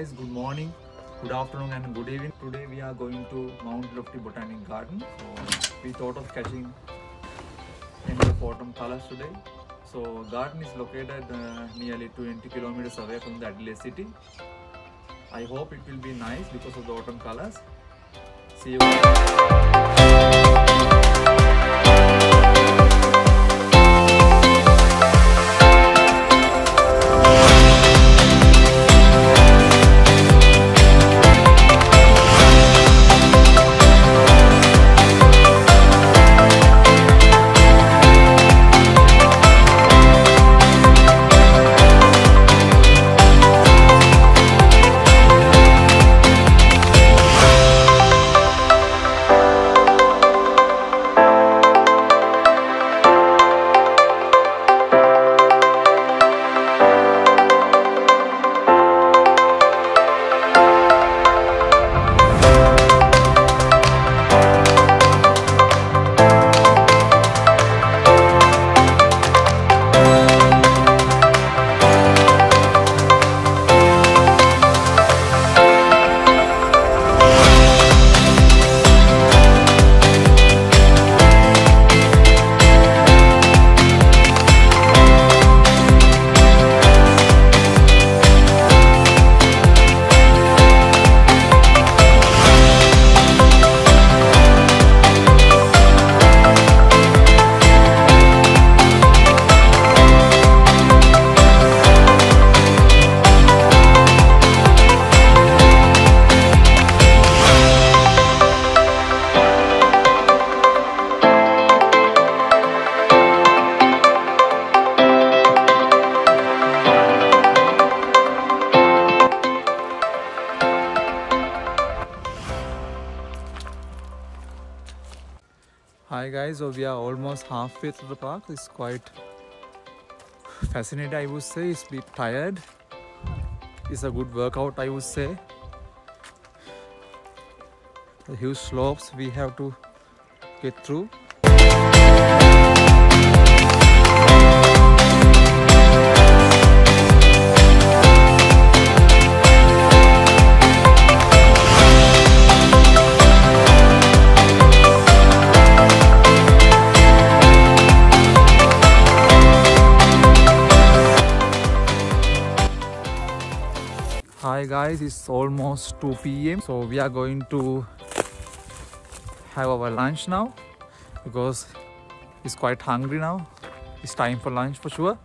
guys, good morning, good afternoon and good evening. Today we are going to Mount Lofty Botanic Garden. So we thought of catching end of autumn colors today. So garden is located nearly 20 kilometers away from the Adelaide city. I hope it will be nice because of the autumn colors. See you guys. Hi guys, so we are almost halfway through the park. It's quite fascinating, I would say. It's a bit tired. It's a good workout, I would say. The huge slopes we have to get through. Hi guys, it's almost 2 p.m. so we are going to have our lunch now because it's quite hungry now. It's time for lunch for sure.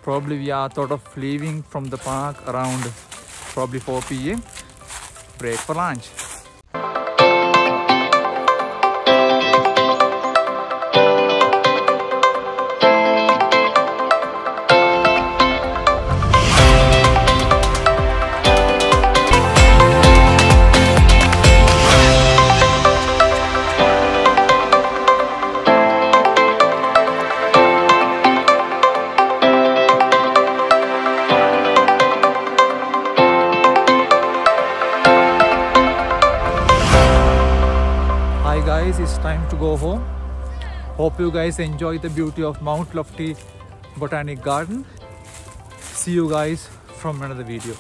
Probably we are thought of leaving from the park around probably 4 p.m. break for lunch. Guys, it's time to go home. Hope you guys enjoy the beauty of Mount Lofty Botanic Garden. See you guys from another video.